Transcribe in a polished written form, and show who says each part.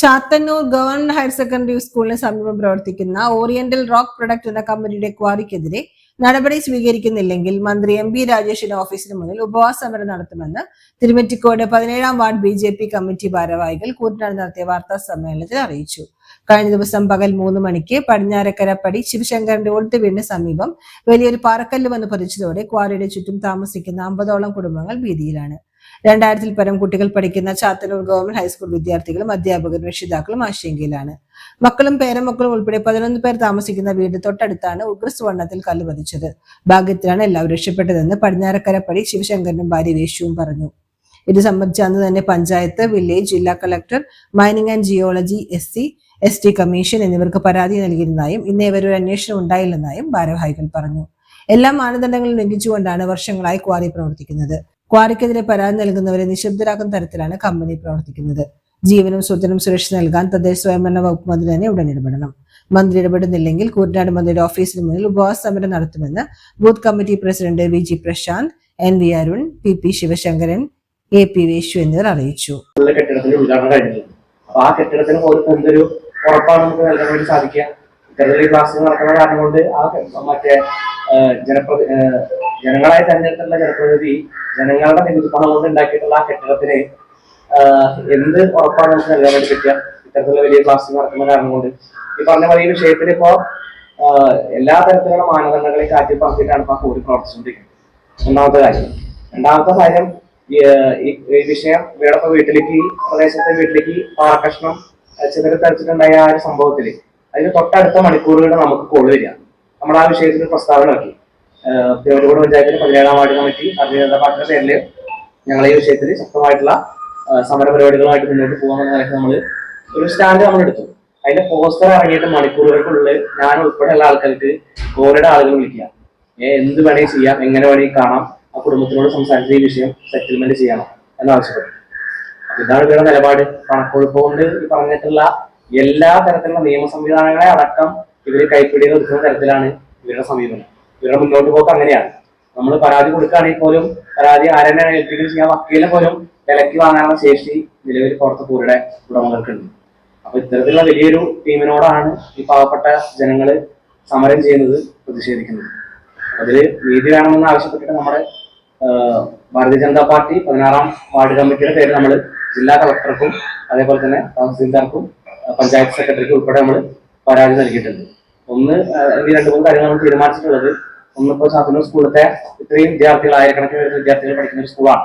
Speaker 1: Chathannoor government higher secondary സ്കൂളിന് സമീപം പ്രവർത്തിക്കുന്ന ഓറിയന്റൽ റോക്ക് പ്രൊഡക്റ്റ് എന്ന കമ്പനിയുടെ ക്വാറിക്കെതിരെ നടപടി സ്വീകരിക്കുന്നില്ലെങ്കിൽ മന്ത്രി എം.പി. രാജേഷിന്റെ ഓഫീസിന് മുന്നിൽ ഉപവാസ സമരം നടത്തുമെന്ന് തിരുവറ്റിക്കോട് 17-ാം വാർഡ് ബി.ജെ.പി. കമ്മിറ്റി ഭാരവാഹികൾ കൂറ്റനാട് നടത്തിയ വാർത്താ സമ്മേളനത്തിൽ അറിയിച്ചു. കഴിഞ്ഞ ദിവസം പകൽ 3 മണിക്ക് പടിഞ്ഞാറക്കരപ്പടി ശിവശങ്കരന്റെ ഒഴുത്ത് വീടിന് സമീപം വലിയൊരു പാറക്കല്ല് വന്ന് പതിച്ചതോടെ ക്വാറിയുടെ ചുറ്റും താമസിക്കുന്ന 50ഓളം കുടുംബങ്ങൾ ഭീതിയിലാണ്. 2000-ൽ പരം കുട്ടികൾ പഠിക്കുന്ന ചാത്തന്നൂർ ഗവൺമെന്റ് ഹൈസ്കൂൾ വിദ്യാർത്ഥികളും അധ്യാപകരും രക്ഷിതാക്കളും ആശങ്കയിലാണ്. മക്കളും പേരമക്കളും ഉൾപ്പെടെ 11 പേർ താമസിക്കുന്ന വീട് തൊട്ടടുത്താണ് ഉഗ്രസ്വർണ്ണത്തിൽ കല്ല് പതിച്ചത്. ഭാഗ്യത്തിലാണ് എല്ലാവരും രക്ഷപ്പെട്ടതെന്ന് പടിഞ്ഞാറക്കരപ്പടി ശിവശങ്കരനും ഭാര്യ വേശുവും പറഞ്ഞു. ഇത് സംബന്ധിച്ച് അന്ന് തന്നെ പഞ്ചായത്ത്, വില്ലേജ്, ജില്ലാ collector, mining and geology, SC/ST commission എന്നിവർക്ക് പരാതി നൽകിയിരുന്നതായും ഇന്നേ വരെ ഒരു അന്വേഷണം ഉണ്ടായില്ലെന്നായും ഭാരവാഹികൾ പറഞ്ഞു. എല്ലാ മാനദണ്ഡങ്ങളും ലംഘിച്ചുകൊണ്ടാണ് വർഷങ്ങളായി ക്വാറി പ്രവർത്തിക്കുന്നത്. ക്വാറിക്കെതിരെ പരാതി നൽകുന്നവരെ നിശബ്ദരാക്കുന്ന തരത്തിലാണ് കമ്പനി പ്രവർത്തിക്കുന്നത്. ജീവനും സ്വത്തിനും സുരക്ഷ നൽകാൻ തദ്ദേശ സ്വയംഭരണ വകുപ്പ് മന്ത്രി തന്നെ ഉടൻ ഇടപെടണം. മന്ത്രി ഇടപെടുന്നില്ലെങ്കിൽ കൂറ്റനാട് മന്ത്രിയുടെ ഓഫീസിന് മുന്നിൽ ഉപവാസ സമരം നടത്തുമെന്ന് booth committee president VG Prashanth, NV Arun, PP Sivasankaran, AP Veshu എന്നിവർ അറിയിച്ചു.
Speaker 2: കെട്ടിടത്തിന്റെ ഉദ്ഘാടനം കഴിഞ്ഞു. ആ കെട്ടിടത്തിന് എന്തൊരു ഉറപ്പാണ് നമുക്ക് നൽകാൻ വേണ്ടി സാധിക്കുക? ഇത്തരത്തിലുള്ള ക്ലാസ് നടക്കുന്ന കാരണം കൊണ്ട് മറ്റേ ജനങ്ങളായി തെരഞ്ഞെടുത്തുള്ള ജനപ്രതിനിധി ജനങ്ങളുടെ നികുതി പണം കൊണ്ട് ഉണ്ടാക്കിയിട്ടുള്ള ആ കെട്ടിടത്തിന് എന്ത് ഉറപ്പാണ് നമുക്ക് നൽകാൻ വേണ്ടി പറ്റുക? ഇത്തരത്തിലുള്ള വലിയ ക്ലാസ് നടക്കുന്ന കാരണം കൊണ്ട് ഈ പറഞ്ഞ പോലെ ഈ വിഷയത്തിൽ ഇപ്പോ എല്ലാ തരത്തിലുള്ള മാനദണ്ഡങ്ങളെ കാറ്റി പറത്തിയിട്ടാണ് ഇപ്പൊ കൂടി പ്രവർത്തിച്ചുകൊണ്ടിരിക്കുന്നത്. ഒന്നാമത്തെ കാര്യം. രണ്ടാമത്തെ കാര്യം, ഈ വിഷയം വേടപ്പ വീട്ടിലേക്ക്, പ്രദേശത്തെ വീട്ടിലേക്ക് പാറക്കഷ്ണം ചിതറിത്തടിച്ചിട്ടുണ്ടായ ആ ഒരു സംഭവത്തില് അതിന് തൊട്ടടുത്ത മണിക്കൂറുകൾ നമുക്ക് കോള് വരിക. നമ്മൾ ആ വിഷയത്തിൽ പ്രസ്താവന ആക്കി. തിരുവനന്തപുരം പഞ്ചായത്തിന് 17-ാം വാർഡ് കമ്മിറ്റി അധികൃത പാർട്ടിയുടെ പേരിൽ ഞങ്ങൾ ഈ വിഷയത്തിൽ ശക്തമായിട്ടുള്ള സമര പരിപാടികളുമായിട്ട് മുന്നോട്ട് പോകാമെന്ന നിലയ്ക്ക് നമ്മൾ ഒരു സ്റ്റാൻഡ് നമ്മൾ എടുത്തു. അതിന്റെ പോസ്റ്റർ ഇറങ്ങിയിട്ട് മണിക്കൂറുകൾക്കുള്ളിൽ ഞാൻ ഉൾപ്പെടെയുള്ള ആൾക്കാർക്ക് ഓരോടെ ആളുകൾ വിളിക്കുക. എന്ത് വേണമെങ്കിൽ ചെയ്യാം, എങ്ങനെ വേണമെങ്കിൽ കാണാം, ആ കുടുംബത്തിനോട് സംസാരിച്ച് ഈ വിഷയം സെറ്റിൽമെന്റ് ചെയ്യണം എന്നാവശ്യപ്പെട്ടു. അപ്പൊ ഇതാണ് ഇവരുടെ നിലപാട്. കണക്കൊഴുപ്പ് കൊണ്ട് ഈ പറഞ്ഞിട്ടുള്ള എല്ലാ തരത്തിലുള്ള നിയമ സംവിധാനങ്ങളെ അടക്കം ഇവര് കൈപ്പിടിയിൽ ഒതുക്കുന്ന തരത്തിലാണ് ഇവരുടെ സമീപനം. ഇവരുടെ മുന്നോട്ട് പോക്ക് അങ്ങനെയാണ്. നമ്മൾ പരാതി കൊടുക്കുകയാണെങ്കിൽ പോലും പരാതി ആരെന്നെ ഏൽപ്പിക്കുകയും ചെയ്യാൻ വക്കീലിനെ പോലും വിലക്ക് വാങ്ങാനുള്ള ശേഷി നിലവിൽ പുറത്ത് കൂരുടെ ഉടമകൾക്കുണ്ട്. അപ്പൊ ഇത്തരത്തിലുള്ള വലിയൊരു ടീമിനോടാണ് ഈ പാവപ്പെട്ട ജനങ്ങള് സമരം ചെയ്യുന്നത്, പ്രതിഷേധിക്കുന്നത്. അതിൽ നീതി വേണമെന്ന് ആവശ്യപ്പെട്ടിട്ട് നമ്മുടെ ഭാരതീയ ജനതാ പാർട്ടി 16-ാം വാർഡ് കമ്മിറ്റിയുടെ പേര് നമ്മൾ ജില്ലാ കളക്ടർക്കും അതേപോലെ തന്നെ തഹസീൽദാർക്കും പഞ്ചായത്ത് സെക്രട്ടറിക്കും ഉൾപ്പെടെ നമ്മൾ പരാതി നൽകിയിട്ടുണ്ട്. ഒന്ന്, ഈ 2-3 കാര്യങ്ങൾ നമ്മൾ തീരുമാനിച്ചിട്ടുള്ളത്, ഒന്നിപ്പോ ചാത്തന്നൂർ സ്കൂളിലത്തെ ഇത്രയും വിദ്യാർത്ഥികൾ, ആയിരക്കണക്കിന് വരുന്ന വിദ്യാർത്ഥികൾ പഠിക്കുന്ന ഒരു സ്കൂളാണ്.